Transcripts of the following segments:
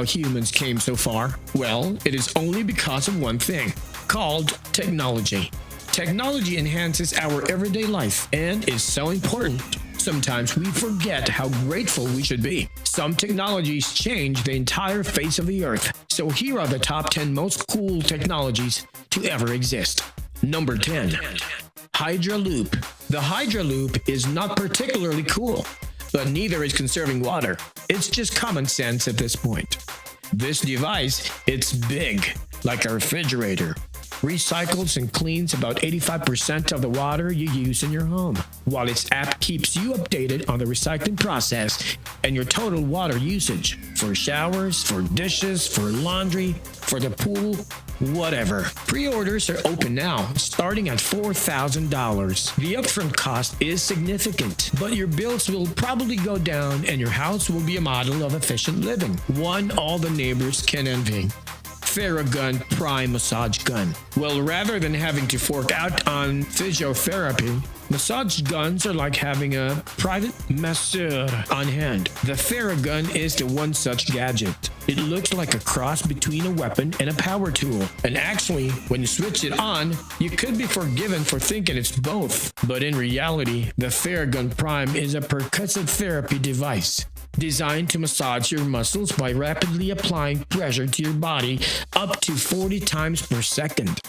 how humans came so far? Well, it is only because of one thing, called technology. Technology enhances our everyday life and is so important. Sometimes we forget how grateful we should be. Some technologies change the entire face of the earth. So here are the top 10 most cool technologies to ever exist. Number 10. Hydra Loop. The Hydra Loop is not particularly cool, but neither is conserving water. It's just common sense at this point. This device, it's big, like a refrigerator. Recycles and cleans about 85% of the water you use in your home, while its app keeps you updated on the recycling process and your total water usage for showers, for dishes, for laundry, for the pool, whatever. Pre-orders are open now, starting at $4,000. The upfront cost is significant, but your bills will probably go down and your house will be a model of efficient living, one all the neighbors can envy. Theragun Prime Massage Gun. Well, rather than having to fork out on physiotherapy, massage guns are like having a private masseur on hand. The Theragun is the one such gadget. It looks like a cross between a weapon and a power tool. And actually, when you switch it on, you could be forgiven for thinking it's both. But in reality, the Theragun Prime is a percussive therapy device designed to massage your muscles by rapidly applying pressure to your body up to 40 times per second.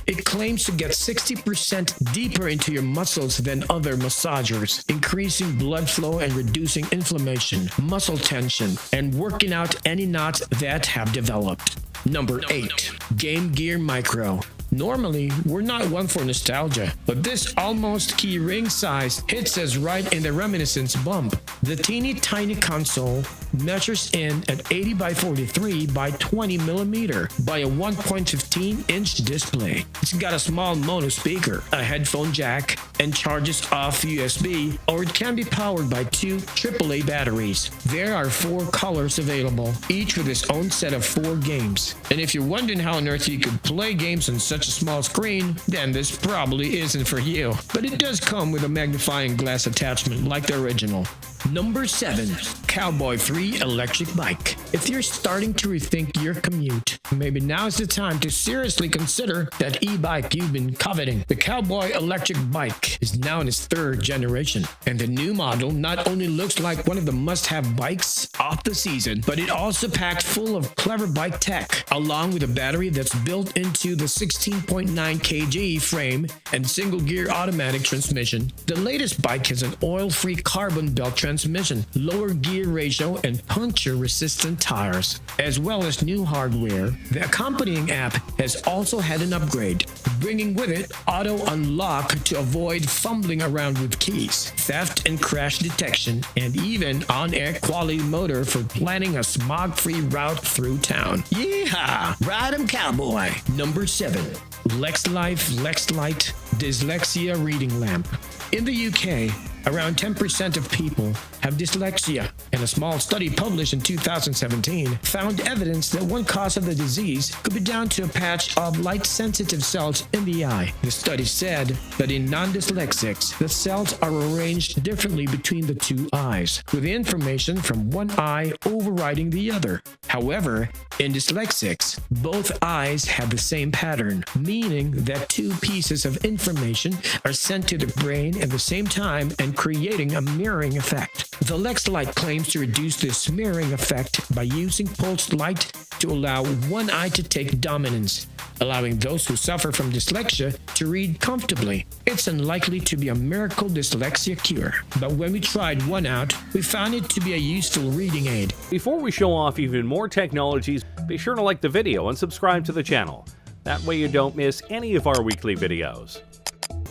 It claims to get 60% deeper into your muscles than other massagers, increasing blood flow and reducing inflammation, muscle tension, and working out any knots that have developed. Number 8. Game Gear Micro. Normally, we're not one for nostalgia, but this almost key ring size hits us right in the reminiscence bump. The teeny tiny console measures in at 80 by 43 by 20 millimeter by a 1.15 inch display. It's got a small mono speaker, a headphone jack, and charges off USB, or it can be powered by 2 AAA batteries. There are 4 colors available, each with its own set of 4 games. And if you're wondering how on earth you could play games on such a small screen, then this probably isn't for you. But it does come with a magnifying glass attachment like the original. Number 7. Cowboy 3 Electric Bike. If you're starting to rethink your commute, maybe now's the time to seriously consider that e-bike you've been coveting. The Cowboy Electric Bike is now in its 3rd generation, and the new model not only looks like one of the must-have bikes of the season, but it also packed full of clever bike tech, along with a battery that's built into the 16.9 kg frame and single-gear automatic transmission. The latest bike has an oil-free carbon belt transmission, lower gear ratio, and puncture-resistant tires, as well as new hardware. The accompanying app has also had an upgrade, bringing with it auto unlock to avoid fumbling around with keys, theft and crash detection, and even on-air quality motor for planning a smog-free route through town. Yeehaw! Ride 'em, cowboy! Number 7. Lexlight Dyslexia Reading Lamp. In the UK, around 10% of people have dyslexia, and a small study published in 2017 found evidence that one cause of the disease could be down to a patch of light-sensitive cells in the eye. The study said that in non-dyslexics, the cells are arranged differently between the 2 eyes, with information from one eye overriding the other. However, in dyslexics, both eyes have the same pattern, meaning that 2 pieces of information are sent to the brain at the same time and creating a mirroring effect. The Lexlight claims to reduce this mirroring effect by using pulsed light to allow one eye to take dominance, allowing those who suffer from dyslexia to read comfortably. It's unlikely to be a miracle dyslexia cure, but when we tried one out, we found it to be a useful reading aid. Before we show off even more technologies, be sure to like the video and subscribe to the channel. That way you don't miss any of our weekly videos.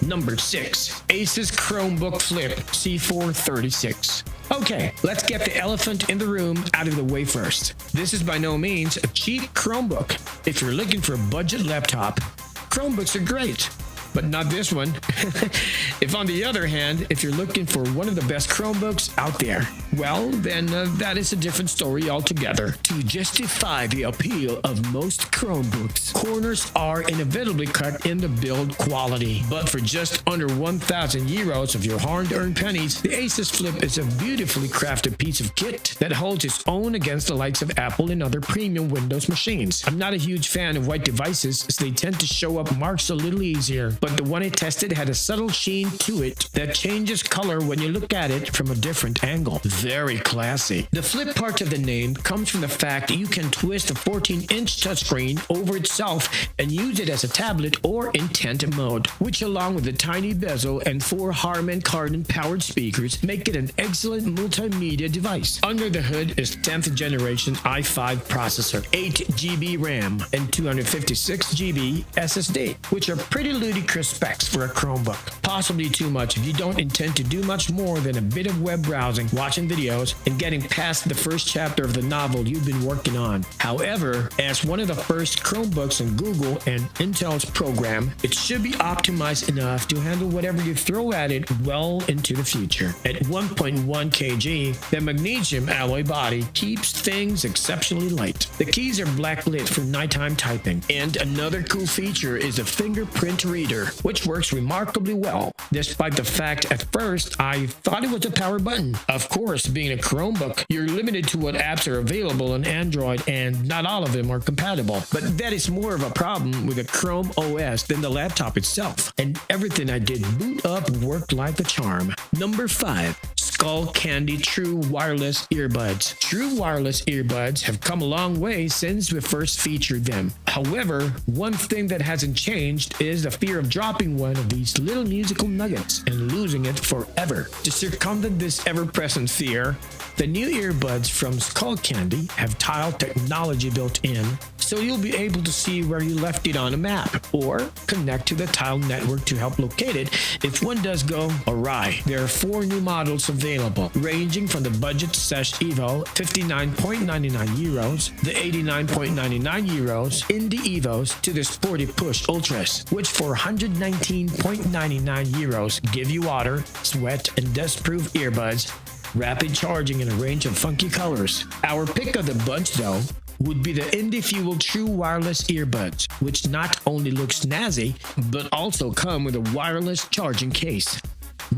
Number 6. Asus Chromebook Flip C436. Okay, let's get the elephant in the room out of the way first. This is by no means a cheap Chromebook. If you're looking for a budget laptop, Chromebooks are great. but not this one. If on the other hand, if you're looking for one of the best Chromebooks out there, well, then that is a different story altogether. To justify the appeal of most Chromebooks, corners are inevitably cut in the build quality. But for just under 1,000 euros of your hard-earned pennies, the Asus Flip is a beautifully crafted piece of kit that holds its own against the likes of Apple and other premium Windows machines. I'm not a huge fan of white devices as they tend to show up marks a little easier, but the one I tested had a subtle sheen to it that changes color when you look at it from a different angle. Very classy. The flip part of the name comes from the fact that you can twist a 14-inch touchscreen over itself and use it as a tablet or in tent mode, which along with the tiny bezel and 4 Harman Kardon powered speakers make it an excellent multimedia device. Under the hood is 10th generation i5 processor, 8 GB RAM, and 256 GB SSD, which are pretty ludicrous specs for a Chromebook. Possibly too much if you don't intend to do much more than a bit of web browsing, watching videos, and getting past the first chapter of the novel you've been working on. However, as one of the first Chromebooks in Google and Intel's program, it should be optimized enough to handle whatever you throw at it well into the future. At 1.1 kg, the magnesium alloy body keeps things exceptionally light. The keys are backlit for nighttime typing, and another cool feature is a fingerprint reader, which works remarkably well, despite the fact at first I thought it was a power button. Of course, being a Chromebook, you're limited to what apps are available on Android, and not all of them are compatible. But that is more of a problem with the Chrome OS than the laptop itself, and everything I did boot up worked like a charm. Number 5. Skull Candy True Wireless Earbuds. True wireless earbuds have come a long way since we first featured them. However, one thing that hasn't changed is the fear of dropping one of these little musical nuggets and losing it forever. To circumvent this ever-present fear, the new earbuds from Skull Candy have tile technology built in, so you'll be able to see where you left it on a map, or connect to the tile network to help locate it if one does go awry. There are 4 new models available, ranging from the budget Sesh Evo, 59.99 euros, the 89.99 euros, Indie Evos, to the Sporty Push Ultras, which for 119.99 euros give you water, sweat, and dust-proof earbuds, rapid charging in a range of funky colors. Our pick of the bunch, though, would be the Indie Fuel True Wireless Earbuds, which not only look snazzy, but also come with a wireless charging case.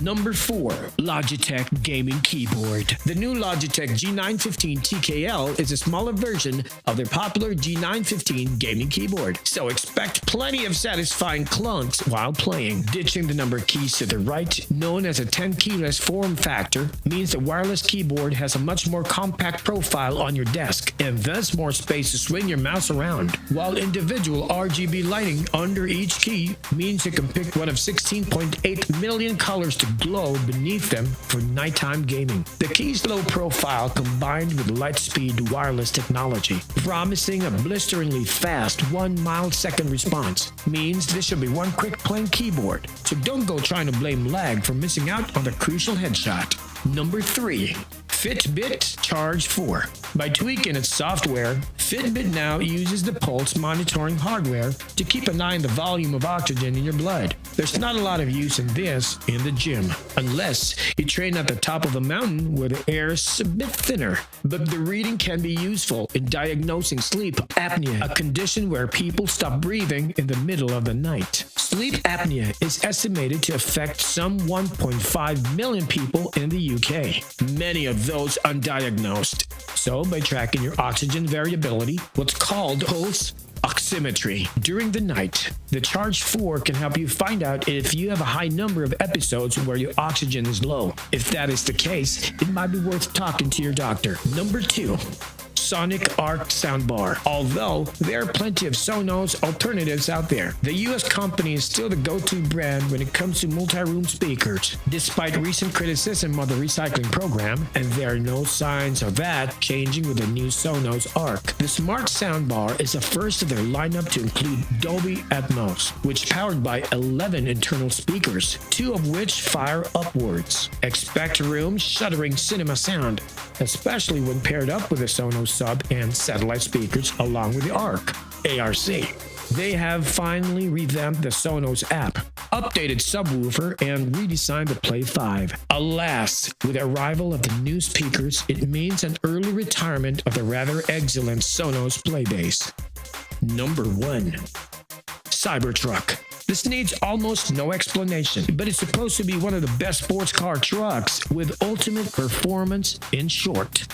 Number 4. Logitech Gaming Keyboard. The new Logitech G915 TKL is a smaller version of their popular G915 gaming keyboard, so expect plenty of satisfying clunks while playing. Ditching the number keys to the right, known as a 10-keyless form factor, means the wireless keyboard has a much more compact profile on your desk, and thus more space to swing your mouse around, while individual RGB lighting under each key means you can pick one of 16.8 million colors to glow beneath them for nighttime gaming. The key's low profile combined with light-speed wireless technology, promising a blisteringly fast 1 millisecond response, means this should be one quick playing keyboard, so don't go trying to blame lag for missing out on the crucial headshot. Number 3. Fitbit Charge 4. By tweaking its software, Fitbit now uses the pulse monitoring hardware to keep an eye on the volume of oxygen in your blood. There's not a lot of use in this in the gym, unless you train at the top of a mountain where the air is a bit thinner. But the reading can be useful in diagnosing sleep apnea, a condition where people stop breathing in the middle of the night. Sleep apnea is estimated to affect some 1.5 million people in the UK, many of those undiagnosed. So by tracking your oxygen variability, what's called pulse oximetry during the night, the Charge 4 can help you find out if you have a high number of episodes where your oxygen is low. If that is the case, it might be worth talking to your doctor. Number 2. Sonic Arc soundbar. Although there are plenty of Sonos alternatives out there, the US company is still the go-to brand when it comes to multi-room speakers, despite recent criticism of the recycling program, and there are no signs of that changing with the new Sonos Arc. The smart soundbar is the first of their lineup to include Dolby Atmos, which is powered by 11 internal speakers, 2 of which fire upwards. Expect room shuddering cinema sound, especially when paired up with the Sonos sub and satellite speakers along with the ARC. They have finally revamped the Sonos app, updated subwoofer, and redesigned the Play 5. Alas, with the arrival of the new speakers, it means an early retirement of the rather excellent Sonos Playbase. Number 1. Cybertruck. This needs almost no explanation, but it's supposed to be one of the best sports car trucks with ultimate performance in short.